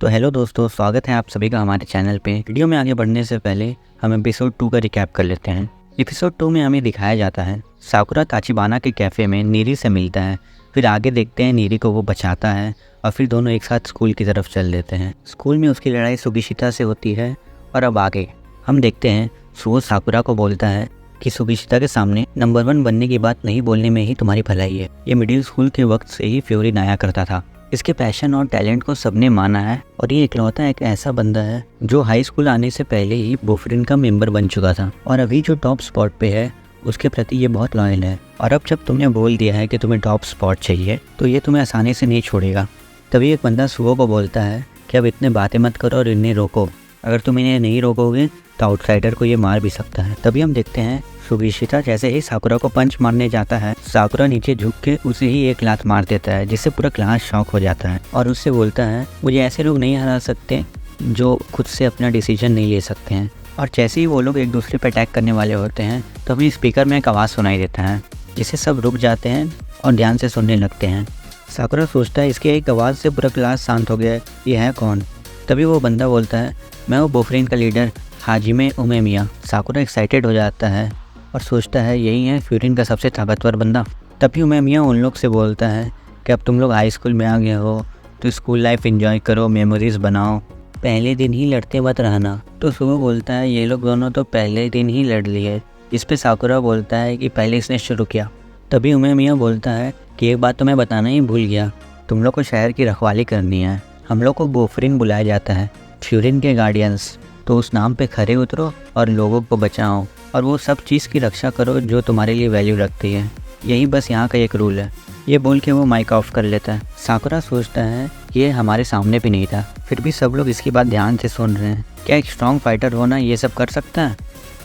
तो हेलो दोस्तों, स्वागत है आप सभी का हमारे चैनल पे। वीडियो में आगे बढ़ने से पहले हम एपिसोड 2 का रिकैप कर लेते हैं। एपिसोड 2 में हमें दिखाया जाता है साकुरा ताचिबाना के कैफ़े में नीरी से मिलता है। फिर आगे देखते हैं नीरी को वो बचाता है और फिर दोनों एक साथ स्कूल की तरफ चल देते हैं। स्कूल में उसकी लड़ाई सुगिशिता से होती है और अब आगे हम देखते हैं सुओ साकुरा को बोलता है कि सुगिशिता के सामने नंबर 1 बनने की बात नहीं बोलने में ही तुम्हारी भलाई है। ये मिडिल स्कूल के वक्त से ही फ्योरी नाया करता था। इसके पैशन और टैलेंट को सबने माना है और ये इकलौता एक ऐसा बंदा है जो हाई स्कूल आने से पहले ही बोफरिन का मेंबर बन चुका था और अभी जो टॉप स्पॉट पे है उसके प्रति ये बहुत लॉयल है। और अब जब तुमने बोल दिया है कि तुम्हें टॉप स्पॉट चाहिए तो ये तुम्हें आसानी से नहीं छोड़ेगा। तभी एक बंदा सुओ को बोलता है कि अब इतने बातें मत करो और इन्हें रोको। अगर तुम इन्हें नहीं रोकोगे तो आउटसाइडर को ये मार भी सकता है। तभी हम देखते हैं सुगिशिता जैसे ही साकुरा को पंच मारने जाता है, साकुरा नीचे झुक के उसे ही एक लात मार देता है जिससे पूरा क्लास शॉक हो जाता है और उससे बोलता है मुझे ऐसे लोग नहीं हरा सकते जो खुद से अपना डिसीजन नहीं ले सकते हैं। और जैसे ही वो लोग एक दूसरे पर अटैक करने वाले होते हैं तो हमें स्पीकर में एक आवाज़ सुनाई देता है जिससे सब रुक जाते हैं और ध्यान से सुनने लगते हैं। साकुरा सोचता है इसकी एक आवाज़ से पूरा क्लास शांत हो गया है, ये है कौन? तभी वो बंदा बोलता है मैं वो बोफरिन का लीडर हाजिमे उमेमिया। साकुरा एक्साइटेड हो जाता है और सोचता है यही है फ्यूरिन का सबसे ताकतवर बंदा। तभी उमेमिया उन लोग से बोलता है कि अब तुम लोग हाई स्कूल में आ गए हो तो स्कूल लाइफ एंजॉय करो, मेमोरीज़ बनाओ, पहले दिन ही लड़ते मत रहना। तो सुबह बोलता है ये लोग दोनों तो पहले दिन ही लड़ लिए। इस पे साकुरा बोलता है कि पहले इसने शुरू किया। तभी उमेमिया बोलता है कि एक बात तो मैं बताना ही भूल गया, तुम लोग को शहर की रखवाली करनी है। हम लोग को बोफरिन बुलाया जाता है, फ्यूरिन के गार्डियंस। तो उस नाम पे खरे उतरो और लोगों को बचाओ और वो सब चीज़ की रक्षा करो जो तुम्हारे लिए वैल्यू रखती है। यही बस यहाँ का एक रूल है। ये बोल के वो माइक ऑफ कर लेता है। साकुरा सोचता है ये हमारे सामने भी नहीं था, फिर भी सब लोग इसकी बात ध्यान से सुन रहे हैं। क्या एक स्ट्रॉन्ग फाइटर होना ये सब कर सकता है?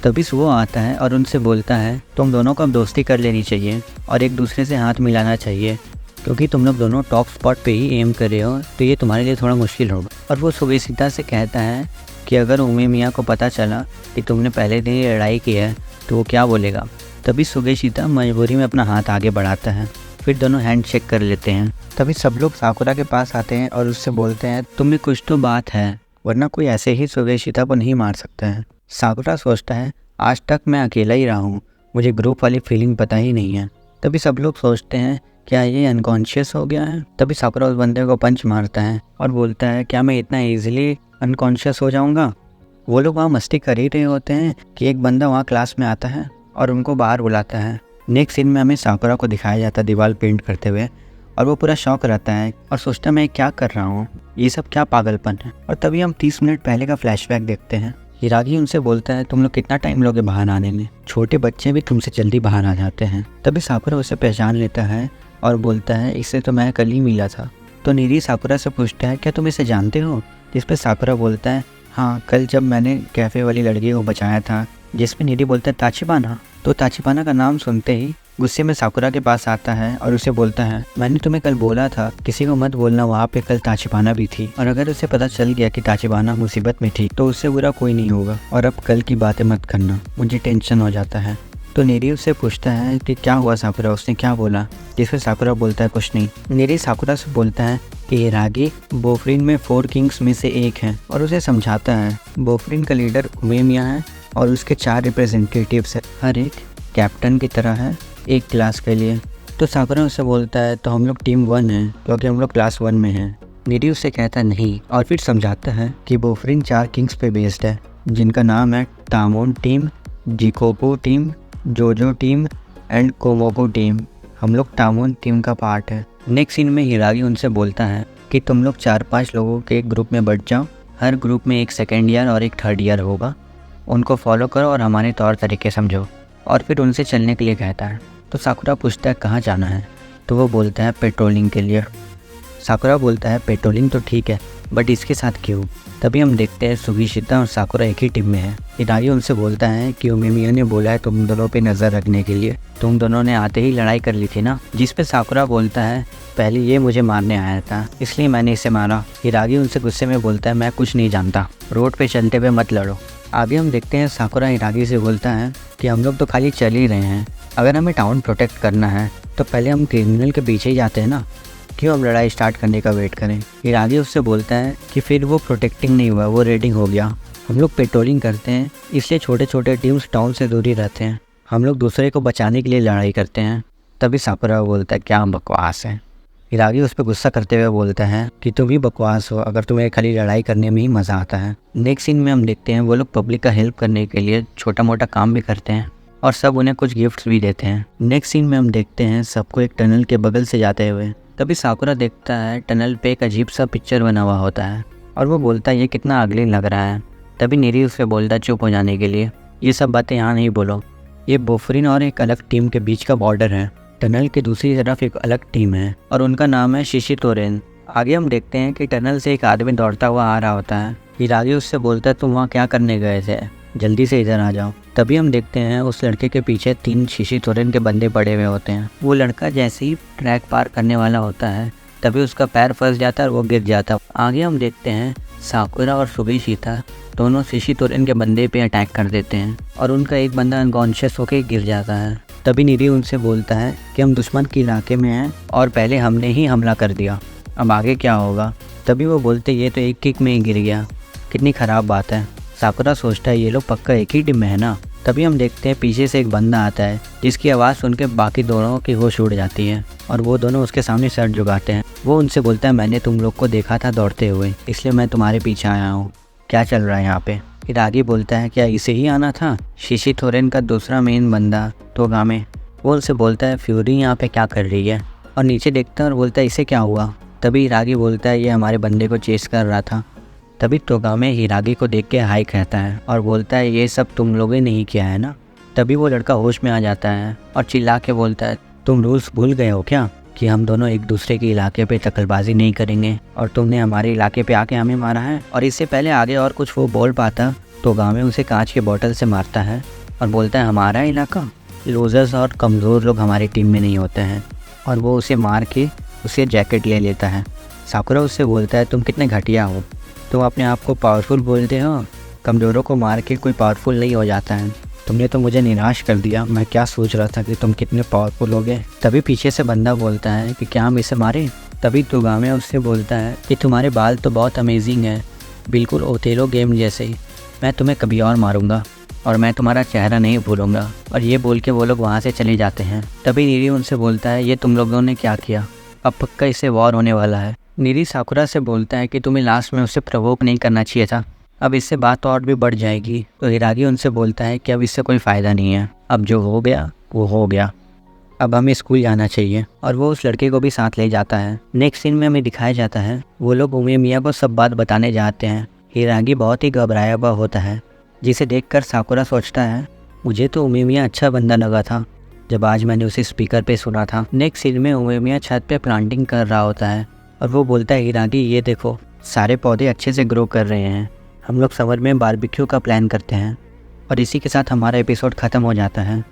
तभी सुओ आता है और उनसे बोलता है तुम दोनों को अब दोस्ती कर लेनी चाहिए और एक दूसरे से हाथ मिलाना चाहिए क्योंकि तुम लोग दोनों टॉप स्पॉट पे ही एम कर रहे हो तो ये तुम्हारे लिए थोड़ा मुश्किल होगा। और वो सुगिशिता से कहता है कि अगर उमेमिया को पता चला कि तुमने पहले दिन ही लड़ाई की है तो वो क्या बोलेगा। तभी सुगिशिता मजबूरी में अपना हाथ आगे बढ़ाता है, फिर दोनों हैंड शेक कर लेते हैं। तभी सब लोग साकुरा के पास आते हैं और उससे बोलते हैं तुम में कुछ तो बात है वरना कोई ऐसे ही सुगिशिता को नहीं मार सकता है। साकुरा सोचता है आज तक मैं अकेला ही रहा हूँ, मुझे ग्रुप वाली फीलिंग पता ही नहीं है। तभी सब लोग सोचते हैं क्या ये अनकॉन्शियस हो गया है। तभी साकुरा उस बंदे को पंच मारता है और बोलता है क्या मैं इतना ईजिली अनकॉन्शियस हो जाऊंगा। वो लोग वहाँ मस्ती कर ही रहे होते हैं कि एक बंदा वहाँ क्लास में आता है और उनको बाहर बुलाता है। नेक्स्ट सीन में हमें साकुरा को दिखाया जाता है दीवार पेंट करते हुए और वो पूरा शौक रहता है और सोचता है मैं क्या कर रहा हूँ, ये सब क्या पागलपन है। और तभी हम 30 मिनट पहले का फ्लैशबैक देखते हैं। हिरागी उनसे बोलता है तुम लोग कितना टाइम लोगे बाहर आने में, छोटे बच्चे भी तुमसे जल्दी बाहर आ जाते हैं। तभी साकुरा उसे पहचान लेता है और बोलता है इससे तो मैं कल ही मिला था। तो नीरी साकुरा से पूछता है क्या तुम इसे जानते हो? जिस पे साकुरा बोलता है हाँ, कल जब मैंने कैफ़े वाली लड़की को बचाया था। जिस पे नीरी बोलता है ताचिबाना। तो ताचिबाना का नाम सुनते ही गुस्से में साकुरा के पास आता है और उसे बोलता है मैंने तुम्हें कल बोला था किसी को मत बोलना, वहाँ पे कल ताचिबाना भी थी और अगर उसे पता चल गया कि ताचिबाना मुसीबत में थी तो उससे बुरा कोई नहीं होगा और अब कल की बातें मत करना, मुझे टेंशन हो जाता है। तो नीरी उससे पूछता है कि क्या हुआ साकुरा, उसने क्या बोला? जिस पर साकुरा बोलता है कुछ नहीं। नीरी साकुरा से बोलता है कि हिरागी बोफरिन में 4 किंग्स में से एक है और उसे समझाता है बोफरिन का लीडर उमेमिया है और उसके 4 रिप्रेजेंटेटिव्स है, हर एक कैप्टन की तरह है एक क्लास के लिए। तो साकुरा उससे बोलता है तो हम लोग टीम 1 हैं क्योंकि हम लोग क्लास 1 में हैं। नीरी उससे कहता है नहीं और फिर समझाता है कि बोफरिन 4 किंग्स पे बेस्ड है जिनका नाम है टामोन टीम, जिकोपो टीम, जोजो टीम एंड कोमोको टीम। हम लोग टामोन टीम का पार्ट है। नेक्स्ट सीन में हिरागी उनसे बोलता है कि तुम लोग 4-5 लोगों के एक ग्रुप में बढ़ जाओ, हर ग्रुप में एक सेकेंड ईयर और एक थर्ड ईयर होगा, उनको फॉलो करो और हमारे तौर तरीके समझो। और फिर उनसे चलने के लिए कहता है। तो साकुरा पूछता है कहाँ जाना है? तो वो बोलता है पेट्रोलिंग के लिए। साकुरा बोलता है पेट्रोलिंग तो ठीक है बट इसके साथ क्यों? तभी हम देखते हैं सुगिशिता और साकुरा एक ही टीम में है। हिरागी उनसे बोलता है कि उमेमिया ने बोला है तुम दोनों पे नज़र रखने के लिए, तुम दोनों ने आते ही लड़ाई कर ली थी ना। जिस पे साकुरा बोलता है पहले ये मुझे मारने आया था इसलिए मैंने इसे मारा। हिरागी उनसे गुस्से में बोलता है मैं कुछ नहीं जानता, रोड पे चलते हुए मत लड़ो। आगे हम देखते हैं साकुरा हिरागी से बोलता है कि हम लोग तो खाली चल ही रहे हैं, अगर हमें टाउन प्रोटेक्ट करना है तो पहले हम क्रिमिनल के पीछे ही जाते हैं ना। क्यों हम लड़ाई स्टार्ट करने का वेट करें। हिरागी उससे बोलता है कि फिर वो प्रोटेक्टिंग नहीं हुआ, वो रेडिंग हो गया। हम लोग पेट्रोलिंग करते हैं, इसलिए छोटे छोटे टीम्स टाउन से दूर ही रहते हैं। हम लोग दूसरे को बचाने के लिए लड़ाई करते हैं। तभी साकुरा बोलता है क्या बकवास है। हिरागी उस पर गुस्सा करते हुए बोलता है कि तुम ही बकवास हो, अगर तुम्हें खाली लड़ाई करने में ही मज़ा आता है। नेक्स्ट सीन में हम देखते हैं वो लोग पब्लिक का हेल्प करने के लिए छोटा मोटा काम भी करते हैं और सब उन्हें कुछ गिफ्ट्स भी देते हैं। नेक्स्ट सीन में हम देखते हैं सबको एक टनल के बगल से जाते हुए। तभी साकुरा देखता है टनल पे एक अजीब सा पिक्चर बना हुआ होता है और वो बोलता है ये कितना अगली लग रहा है। तभी नीरी उससे बोलता है चुप हो जाने के लिए, ये सब बातें यहाँ नहीं बोलो। ये बोफरिन और एक अलग टीम के बीच का बॉर्डर है। टनल के दूसरी तरफ एक अलग टीम है और उनका नाम है शिशी तोरेन। आगे हम देखते हैं कि टनल से एक आदमी दौड़ता हुआ आ रहा होता है। हिरागी उससे बोलता है तुम वहाँ क्या करने गए थे, जल्दी से इधर आ जाओ। तभी हम देखते हैं उस लड़के के पीछे 3 शिशी तोरेन के बंदे पड़े हुए होते हैं। वो लड़का जैसे ही ट्रैक पार करने वाला होता है तभी उसका पैर फंस जाता है और वो गिर जाता है। आगे हम देखते हैं साकुरा और सुगीशिता दोनों शिशी तोरेन के बंदे पे अटैक कर देते हैं और उनका एक बंदा अनकॉन्शियस होकर गिर जाता है। तभी नीरी उनसे बोलता है कि हम दुश्मन के इलाके में हैं और पहले हमने ही हमला कर दिया, अब आगे क्या होगा। तभी वो बोलते ये तो एक किक में ही गिर गया, कितनी ख़राब बात है। साकुरा सोचता है ये लोग पक्का एक ही टीम में है ना। तभी हम देखते हैं पीछे से एक बंदा आता है जिसकी आवाज़ सुन के बाकी दोनों की होश उड़ जाती है और वो दोनों उसके सामने सर झुकाते हैं। वो उनसे बोलता है मैंने तुम लोग को देखा था दौड़ते हुए, इसलिए मैं तुम्हारे पीछे आया हूँ, क्या चल रहा है यहाँ पे। फिर आगे बोलता है क्या इसे ही आना था। शिशी तोरेन का दूसरा मेन बंदा तोगामे वो उनसे बोलता है फ्यूरी यहाँ पे क्या कर रही है, और नीचे देखता है और बोलता है इसे क्या हुआ। तभी हिरागी बोलता है ये हमारे बंदे को चेस कर रहा था। तभी तोगामे हिरागी को देख के हाई कहता है और बोलता है ये सब तुम लोगों ने ही किया है ना। तभी वो लड़का होश में आ जाता है और चिल्ला के बोलता है तुम रूल्स भूल गए हो क्या कि हम दोनों एक दूसरे के इलाके पे दखलबाजी नहीं करेंगे, और तुमने हमारे इलाके पे आके हमें मारा है। और इससे पहले आगे और कुछ वो बोल पाता तोगामे उसे कांच के बोतल से मारता है और बोलता है हमारा इलाका, लूजर्स और कमज़ोर लोग हमारी टीम में नहीं होते हैं। और वो उसे मार के उसे जैकेट ले लेता है। साकुरा उससे बोलता है तुम कितने घटिया हो, तुम अपने आप को पावरफुल बोलते हो, कमज़ोरों को मार के कोई पावरफुल नहीं हो जाता है। तुमने तो मुझे निराश कर दिया, मैं क्या सोच रहा था कि तुम कितने पावरफुल होगे। तभी पीछे से बंदा बोलता है कि क्या हम इसे मारें। तभी तोगामे उससे बोलता है कि तुम्हारे बाल तो बहुत अमेजिंग है, बिल्कुल ओथेलो गेम जैसे ही, मैं तुम्हें कभी और मारूंगा और मैं तुम्हारा चेहरा नहीं भूलूंगा। और ये बोल के वो लोग वहाँ से चले जाते हैं। तभी नीरी उनसे बोलता है ये तुम लोगों ने क्या किया, अब पक्का इससे वॉर होने वाला है। नीरी साकुरा से बोलता है कि तुम्हें लास्ट में उससे प्रवोक नहीं करना चाहिए था, अब इससे बात और भी बढ़ जाएगी। तो हिरागी उनसे बोलता है कि अब इससे कोई फ़ायदा नहीं है, अब जो हो गया वो हो गया, अब हमें स्कूल जाना चाहिए। और वो उस लड़के को भी साथ ले जाता है। नेक्स्ट सीन में हमें दिखाया जाता है वो लोग उमेमिया को सब बात बताने जाते हैं। हिरागी बहुत ही घबराया हुआ होता है, जिसे देखकर साकुरा सोचता है मुझे तो उमेमिया अच्छा बंदा लगा था जब आज मैंने उसे स्पीकर पे सुना था। नेक्स्ट सीन में उमेमिया छत पे प्लांटिंग कर रहा होता है और वो बोलता है हिरागी ये देखो सारे पौधे अच्छे से ग्रो कर रहे हैं, हम लोग समर में बारबेक्यू का प्लान करते हैं। और इसी के साथ हमारा एपिसोड ख़त्म हो जाता है।